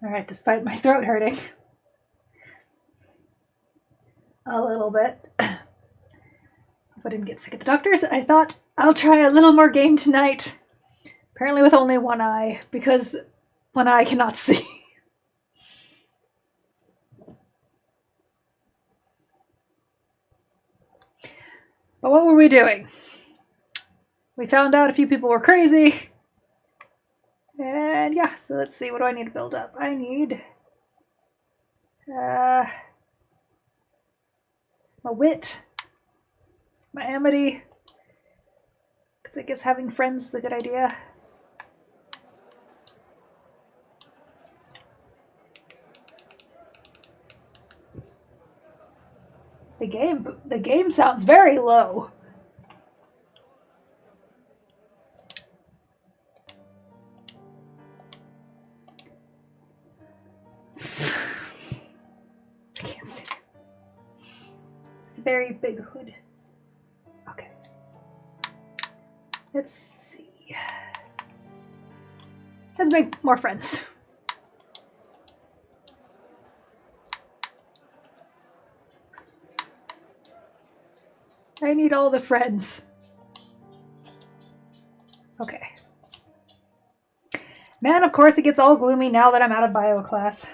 Alright, despite my throat hurting. A little bit. If I didn't get sick at the doctor's, I thought I'll try a little more game tonight. Apparently with only one eye, because one eye cannot see. But what were we doing? We found out a few people were crazy. And yeah, so let's see, what do I need to build up? I need my wit, my amity, because I guess having friends is a good idea. The game sounds very low. I can't see. It's a very big hood. Okay. Let's see. Let's make more friends. I need all the friends. Okay. Man, of course it gets all gloomy now that I'm out of bio class.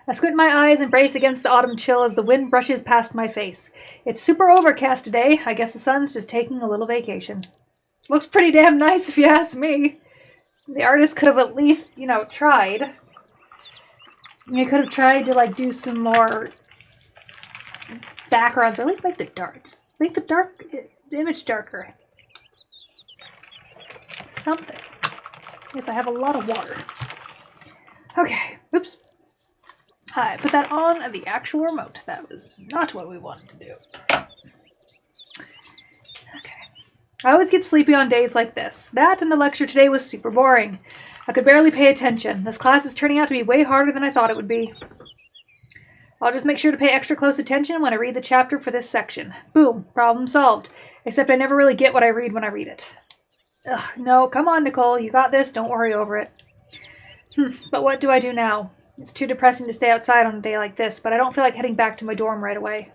I squint my eyes and brace against the autumn chill as the wind brushes past my face. It's super overcast today. I guess the sun's just taking a little vacation. Looks pretty damn nice if you ask me. The artist could have at least, tried. You could have tried to, do some more backgrounds, or at least make the dark. Just make the image darker. Something. Yes, I have a lot of water. Okay. Oops. I put that on the actual remote. That was not what we wanted to do. Okay. I always get sleepy on days like this. That and the lecture today was super boring. I could barely pay attention. This class is turning out to be way harder than I thought it would be. I'll just make sure to pay extra close attention when I read the chapter for this section. Boom. Problem solved. Except I never really get what I read when I read it. Ugh, no, come on, Nicole. You got this. Don't worry over it. But what do I do now? It's too depressing to stay outside on a day like this, but I don't feel like heading back to my dorm right away.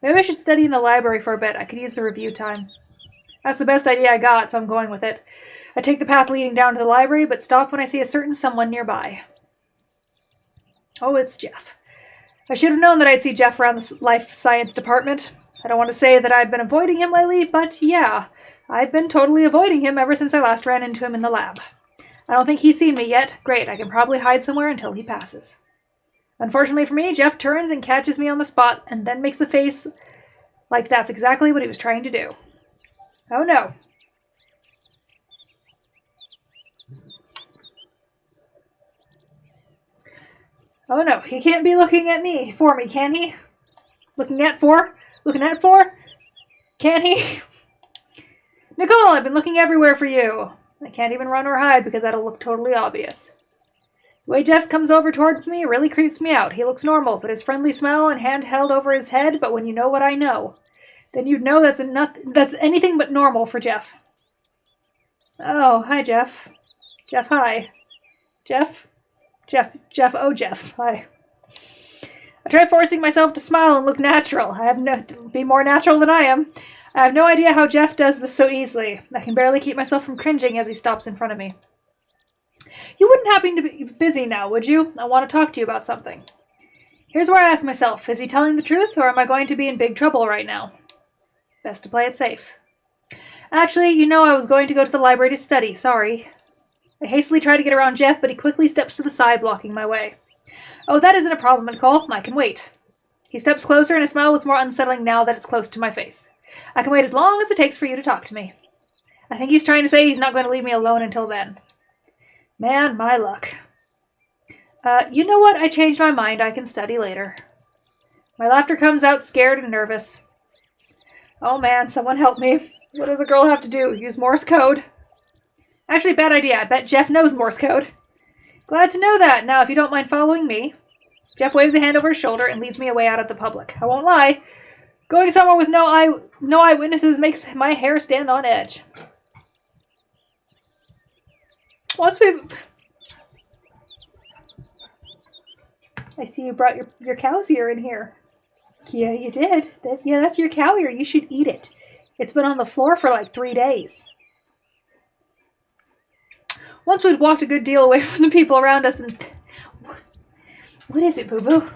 Maybe I should study in the library for a bit. I could use the review time. That's the best idea I got, so I'm going with it. I take the path leading down to the library, but stop when I see a certain someone nearby. Oh, it's Jeff. I should have known that I'd see Jeff around the life science department. I don't want to say that I've been avoiding him lately, but yeah, I've been totally avoiding him ever since I last ran into him in the lab. I don't think he's seen me yet. Great, I can probably hide somewhere until he passes. Unfortunately for me, Jeff turns and catches me on the spot, and then makes a face like that's exactly what he was trying to do. Oh no. Oh no, he can't be looking at me for me, can he? Looking at for? Can he? Nicole, I've been looking everywhere for you. I can't even run or hide because that'll look totally obvious. The way Jeff comes over towards me really creeps me out. He looks normal, but his friendly smile and hand held over his head, but when you know what I know, then you'd know that's anything but normal for Jeff. Oh, hi, Jeff. Jeff, hi. Jeff, oh, Jeff, hi. I try forcing myself to smile and look natural. Be more natural than I am. I have no idea how Jeff does this so easily. I can barely keep myself from cringing as he stops in front of me. You wouldn't happen to be busy now, would you? I want to talk to you about something. Here's where I ask myself, is he telling the truth, or am I going to be in big trouble right now? Best to play it safe. Actually, I was going to go to the library to study. Sorry. I hastily try to get around Jeff, but he quickly steps to the side, blocking my way. Oh, that isn't a problem, Nicole. I can wait. He steps closer, and his smile looks more unsettling now that it's close to my face. I can wait as long as it takes for you to talk to me. I think he's trying to say he's not going to leave me alone until then. Man, my luck. You know what? I changed my mind. I can study later. My laughter comes out scared and nervous. Oh man, someone help me. What does a girl have to do? Use Morse code? Actually, bad idea. I bet Jeff knows Morse code. Glad to know that. Now, if you don't mind following me. Jeff waves a hand over his shoulder and leads me away out of the public. I won't lie. Going somewhere with no eyewitnesses makes my hair stand on edge. Once we... I see you brought your cow's ear in here. Yeah, you did. Yeah, that's your cow ear. You should eat it. It's been on the floor for like 3 days. Once we'd walked a good deal away from the people around us and... What is it, Boo-Boo?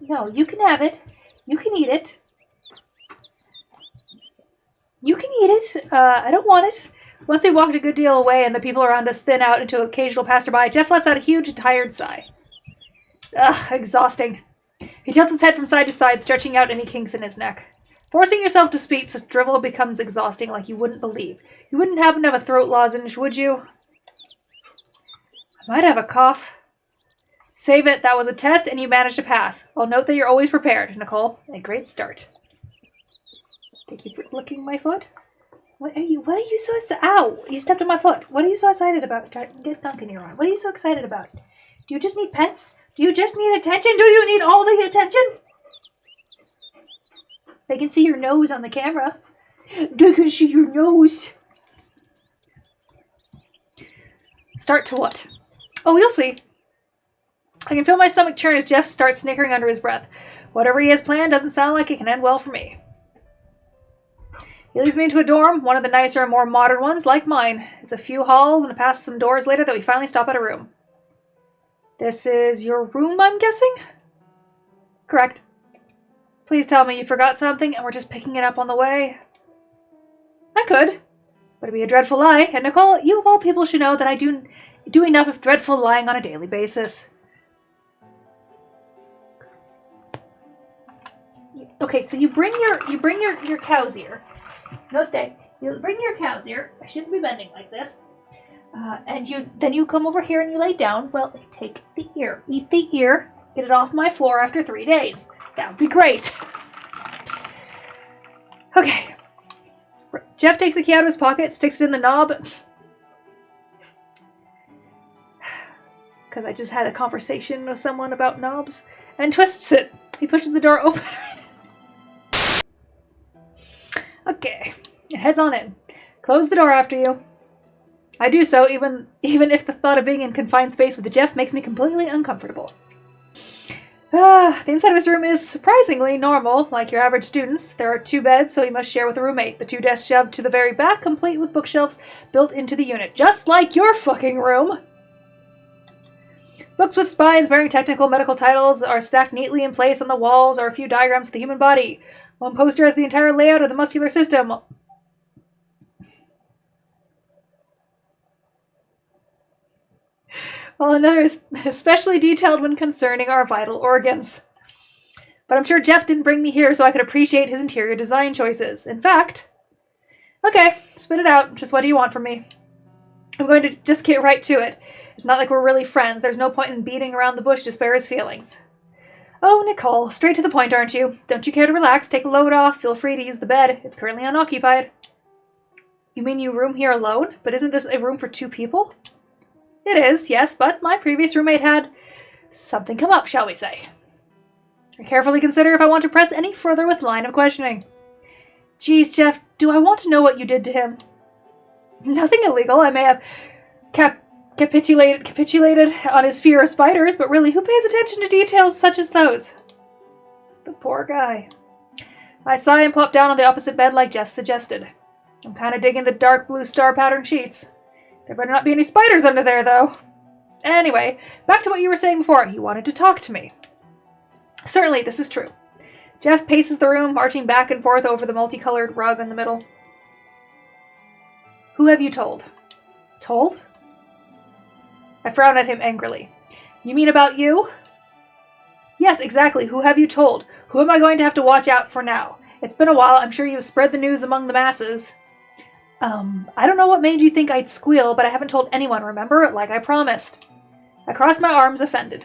No, you can have it. You can eat it. You can eat it. I don't want it. Once we walked a good deal away and the people around us thin out into occasional passerby, Jeff lets out a huge, tired sigh. Ugh, exhausting. He tilts his head from side to side, stretching out any kinks in his neck. Forcing yourself to speak such drivel becomes exhausting like you wouldn't believe. You wouldn't happen to have a throat lozenge, would you? I might have a cough. Save it. That was a test and you managed to pass. I'll note that you're always prepared, Nicole. A great start. Thank you for licking my foot. What are you so excited? Ow! You stepped on my foot. What are you so excited about? Get Duncan here on. What are you so excited about? Do you just need pets? Do you just need attention? Do you need all the attention? They can see your nose on the camera. They can see your nose. Start to what? Oh, we'll see. I can feel my stomach churn as Jeff starts snickering under his breath. Whatever he has planned doesn't sound like it can end well for me. He leads me into a dorm, one of the nicer and more modern ones, like mine. It's a few halls and past some doors later that we finally stop at a room. This is your room, I'm guessing? Correct. Please tell me you forgot something and we're just picking it up on the way. I could, but it'd be a dreadful lie. And Nicole, you of all people should know that I do enough of dreadful lying on a daily basis. Okay, so you bring your cow's ear. No, stay. You bring your cow's ear. I shouldn't be bending like this. And then you come over here and you lay down. Well, take the ear. Eat the ear. Get it off my floor after 3 days. That would be great. Okay. Jeff takes the key out of his pocket, sticks it in the knob. Because I just had a conversation with someone about knobs. And twists it. He pushes the door open. Okay. And heads on in. Close the door after you. I do so, even if the thought of being in confined space with Jeff makes me completely uncomfortable. The inside of this room is surprisingly normal, like your average student's. There are 2 beds, so you must share with a roommate. The 2 desks shoved to the very back, complete with bookshelves built into the unit. Just like your fucking room! Books with spines bearing technical medical titles are stacked neatly in place on the walls, or a few diagrams of the human body. One poster has the entire layout of the muscular system. While another is especially detailed when concerning our vital organs. But I'm sure Jeff didn't bring me here so I could appreciate his interior design choices. In fact... Okay, spit it out. Just what do you want from me? I'm going to just get right to it. It's not like we're really friends. There's no point in beating around the bush to spare his feelings. Oh, Nicole, straight to the point, aren't you? Don't you care to relax? Take a load off. Feel free to use the bed. It's currently unoccupied. You mean you room here alone? But isn't this a room for 2 people? It is, yes, but my previous roommate had something come up, shall we say. I carefully consider if I want to press any further with line of questioning. Geez, Jeff, do I want to know what you did to him? Nothing illegal. I may have capitulated on his fear of spiders, but really, who pays attention to details such as those? The poor guy. I sigh and plop down on the opposite bed like Jeff suggested. I'm kind of digging the dark blue star pattern sheets. There better not be any spiders under there, though. Anyway, back to what you were saying before. You wanted to talk to me. Certainly, this is true. Jeff paces the room, marching back and forth over the multicolored rug in the middle. Who have you told? Told? I frown at him angrily. You mean about you? Yes, exactly. Who have you told? Who am I going to have to watch out for now? It's been a while. I'm sure you've spread the news among the masses. I don't know what made you think I'd squeal, but I haven't told anyone, remember? Like I promised. I crossed my arms, offended.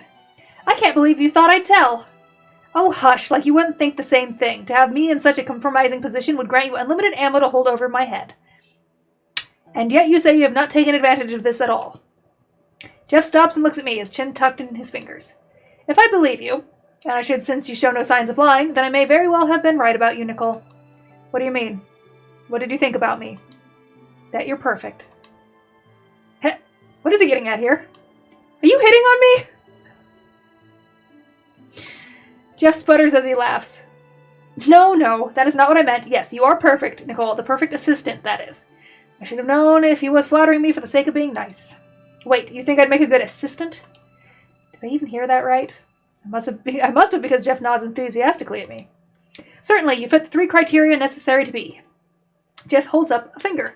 I can't believe you thought I'd tell. Oh, hush, like you wouldn't think the same thing. To have me in such a compromising position would grant you unlimited ammo to hold over my head. And yet you say you have not taken advantage of this at all. Jeff stops and looks at me, his chin tucked in his fingers. If I believe you, and I should since you show no signs of lying, then I may very well have been right about you, Nicole. What do you mean? What did you think about me? That you're perfect. Heh, what is he getting at here? Are you hitting on me? Jeff sputters as he laughs. No, that is not what I meant. Yes, you are perfect, Nicole. The perfect assistant, that is. I should have known if he was flattering me for the sake of being nice. Wait, you think I'd make a good assistant? Did I even hear that right? I must have because Jeff nods enthusiastically at me. Certainly, you fit the 3 criteria necessary to be. Jeff holds up a finger.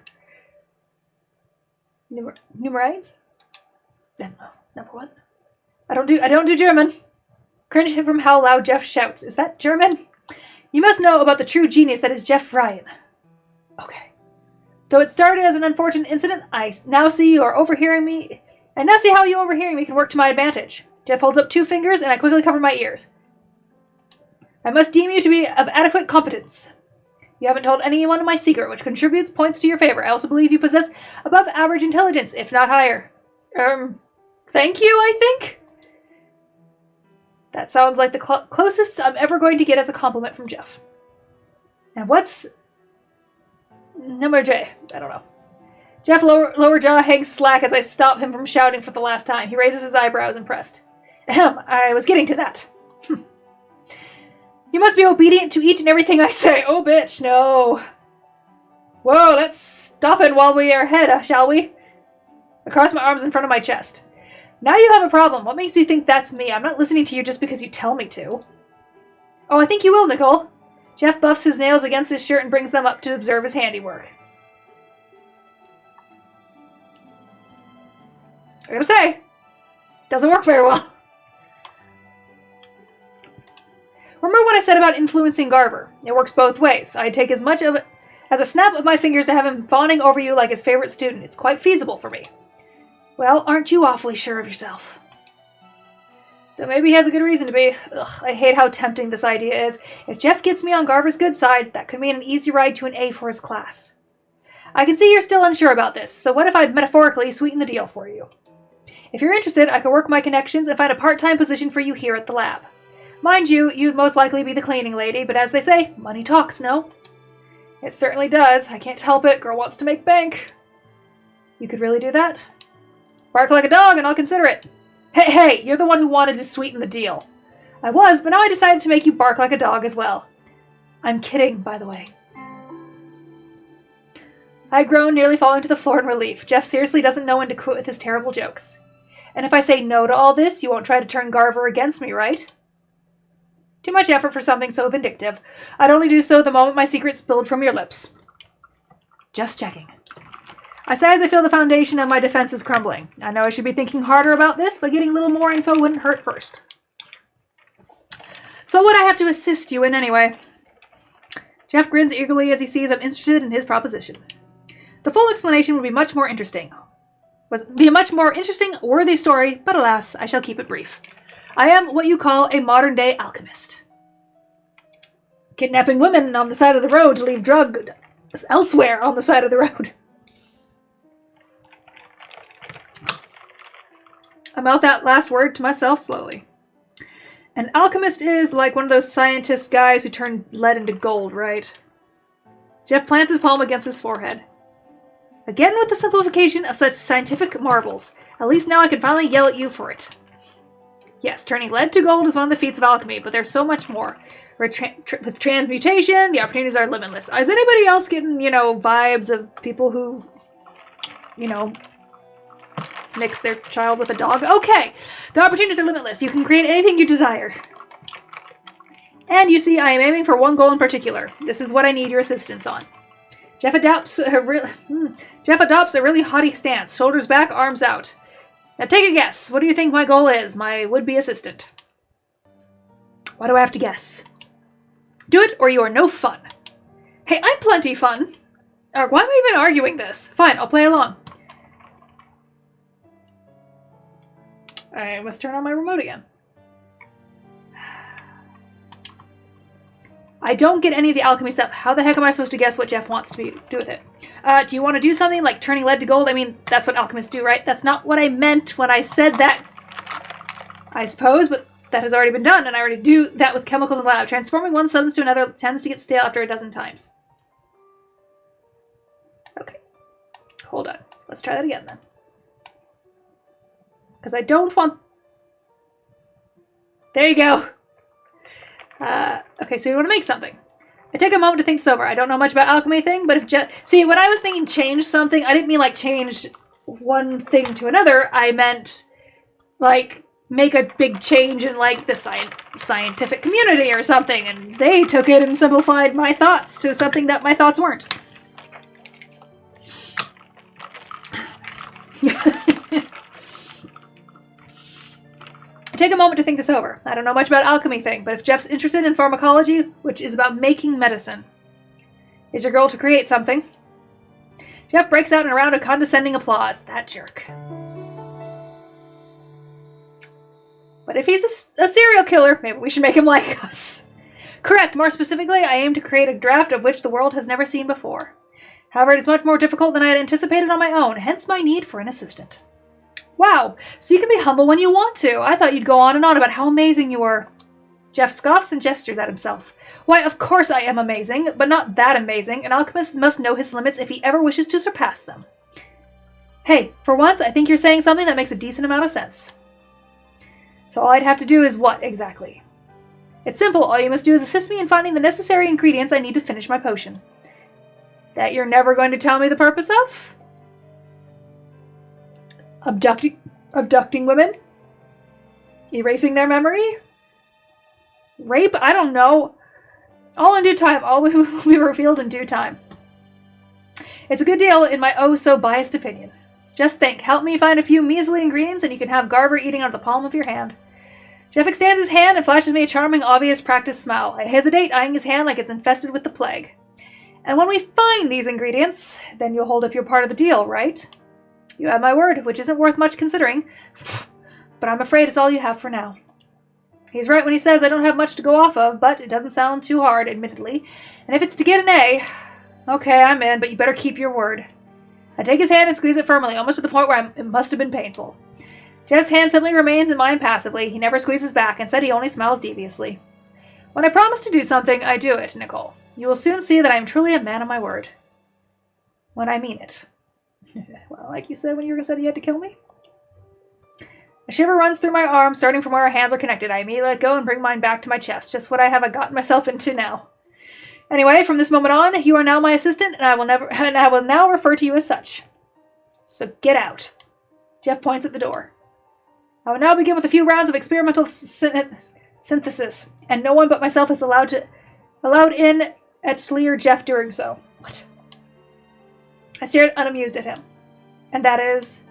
Numerides? Number 1. I don't do German. Cringe from how loud Jeff shouts. Is that German? You must know about the true genius that is Jeff Ryan. Okay. Though it started as an unfortunate incident, I now see you are overhearing me, and now see how you overhearing me can work to my advantage. Jeff holds up 2 fingers, and I quickly cover my ears. I must deem you to be of adequate competence. You haven't told anyone my secret, which contributes points to your favor. I also believe you possess above average intelligence, if not higher. Thank you, I think? That sounds like the closest I'm ever going to get as a compliment from Jeff. And what's number J? I don't know. Jeff lower jaw hangs slack as I stop him from shouting for the last time. He raises his eyebrows, impressed. I was getting to that. You must be obedient to each and everything I say. Oh, bitch, no. Whoa, let's stop it while we are ahead, shall we? I cross my arms in front of my chest. Now you have a problem. What makes you think that's me? I'm not listening to you just because you tell me to. Oh, I think you will, Nicole. Jeff buffs his nails against his shirt and brings them up to observe his handiwork. I gotta say, doesn't work very well. Remember what I said about influencing Garver? It works both ways. I'd take as much of it as a snap of my fingers to have him fawning over you like his favorite student. It's quite feasible for me. Well, aren't you awfully sure of yourself? Though maybe he has a good reason to be. Ugh, I hate how tempting this idea is. If Jeff gets me on Garver's good side, that could mean an easy ride to an A for his class. I can see you're still unsure about this, so what if I metaphorically sweeten the deal for you? If you're interested, I could work my connections and find a part-time position for you here at the lab. Mind you, you'd most likely be the cleaning lady, but as they say, money talks, no? It certainly does. I can't help it. Girl wants to make bank. You could really do that? Bark like a dog and I'll consider it. Hey, you're the one who wanted to sweeten the deal. I was, but now I decided to make you bark like a dog as well. I'm kidding, by the way. I groan, nearly falling to the floor in relief. Jeff seriously doesn't know when to quit with his terrible jokes. And if I say no to all this, you won't try to turn Garver against me, right? Too much effort for something so vindictive. I'd only do so the moment my secret spilled from your lips. Just checking. I sigh as I feel the foundation of my defenses crumbling. I know I should be thinking harder about this, but getting a little more info wouldn't hurt first. So what would I have to assist you in anyway? Jeff grins eagerly as he sees I'm interested in his proposition. The full explanation would be much more interesting. Be a much more interesting, worthy story, but alas, I shall keep it brief. I am what you call a modern-day alchemist. Kidnapping women on the side of the road to leave drugs elsewhere on the side of the road. I mouth that last word to myself slowly. An alchemist is like one of those scientist guys who turn lead into gold, right? Jeff plants his palm against his forehead. Again with the simplification of such scientific marvels. At least now I can finally yell at you for it. Yes, turning lead to gold is one of the feats of alchemy, but there's so much more. With transmutation, the opportunities are limitless. Is anybody else getting, vibes of people who, mix their child with a dog? Okay, the opportunities are limitless. You can create anything you desire. And you see, I am aiming for one goal in particular. This is what I need your assistance on. Jeff adopts a really haughty stance, shoulders back, arms out. Now take a guess. What do you think my goal is, my would-be assistant? Why do I have to guess? Do it, or you are no fun. Hey, I'm plenty fun. Why am I even arguing this? Fine, I'll play along. I must turn on my remote again. I don't get any of the alchemy stuff. How the heck am I supposed to guess what Jeff wants to do with it? Do you want to do something like turning lead to gold? I mean, that's what alchemists do, right? That's not what I meant when I said that, I suppose, but that has already been done, and I already do that with chemicals in the lab. Transforming one substance to another tends to get stale after a dozen times. Okay. Hold on. Let's try that again, then. Because I don't want... There you go. Okay, so you want to make something. I take a moment to think this over. I don't know much about alchemy thing, but if see, when I was thinking change something, I didn't mean like change one thing to another. I meant like make a big change in like the scientific community or something, and they took it and simplified my thoughts to something that my thoughts weren't. Take a moment to think this over. I don't know much about alchemy thing, but if Jeff's interested in pharmacology, which is about making medicine, is your goal to create something? Jeff breaks out in a round of condescending applause. That jerk. But if he's a serial killer, maybe we should make him like us. Correct. More specifically, I aim to create a draft of which the world has never seen before. However, it is much more difficult than I had anticipated on my own, hence my need for an assistant. Wow, so you can be humble when you want to. I thought you'd go on and on about how amazing you were. Jeff scoffs and gestures at himself. Why, of course I am amazing, but not that amazing. An alchemist must know his limits if he ever wishes to surpass them. Hey, for once, I think you're saying something that makes a decent amount of sense. So all I'd have to do is what, exactly? It's simple. All you must do is assist me in finding the necessary ingredients I need to finish my potion. That you're never going to tell me the purpose of? Abducting women? Erasing their memory? Rape? I don't know. All in due time. All will be revealed in due time. It's a good deal in my oh-so-biased opinion. Just think. Help me find a few measly ingredients and you can have Garver eating out of the palm of your hand. Jeff extends his hand and flashes me a charming, obvious, practiced smile. I hesitate, eyeing his hand like it's infested with the plague. And when we find these ingredients, then you'll hold up your part of the deal, right? You have my word, which isn't worth much considering. But I'm afraid it's all you have for now. He's right when he says I don't have much to go off of, but it doesn't sound too hard, admittedly. And if it's to get an A, okay, I'm in, but you better keep your word. I take his hand and squeeze it firmly, almost to the point where it must have been painful. Jeff's hand simply remains in mine passively. He never squeezes back, instead he only smiles deviously. When I promise to do something, I do it, Nicole. You will soon see that I am truly a man of my word. When I mean it. Well, like you said when you said you had to kill me? A shiver runs through my arms, starting from where our hands are connected. I immediately let go and bring mine back to my chest. Just what I have gotten myself into now. Anyway, from this moment on, you are now my assistant, and I will now refer to you as such. So get out. Jeff points at the door. I will now begin with a few rounds of experimental synthesis, and no one but myself is allowed in at Sleer Jeff doing so. What? I stared unamused at him. And that is...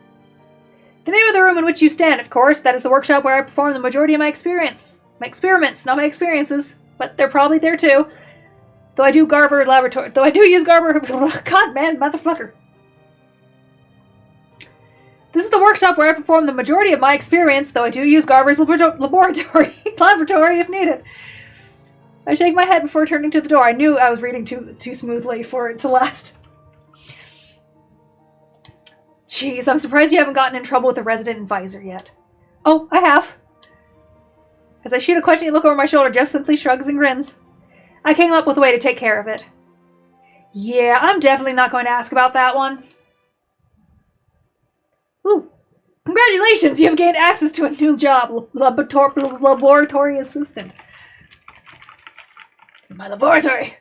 The name of the room in which you stand, of course. That is the workshop where I perform the majority of my experience. My experiments, not my experiences. But they're probably there too. Though I do use Garver... God, man, motherfucker. This is the workshop where I perform the majority of my experience, though I do use Garver's laboratory if needed. I shake my head before turning to the door. I knew I was reading too smoothly for it to last. Jeez, I'm surprised you haven't gotten in trouble with the resident advisor yet. Oh, I have. As I shoot a questioning look over my shoulder, Jeff simply shrugs and grins. I came up with a way to take care of it. Yeah, I'm definitely not going to ask about that one. Ooh, congratulations! You have gained access to a new job, laboratory assistant. My laboratory!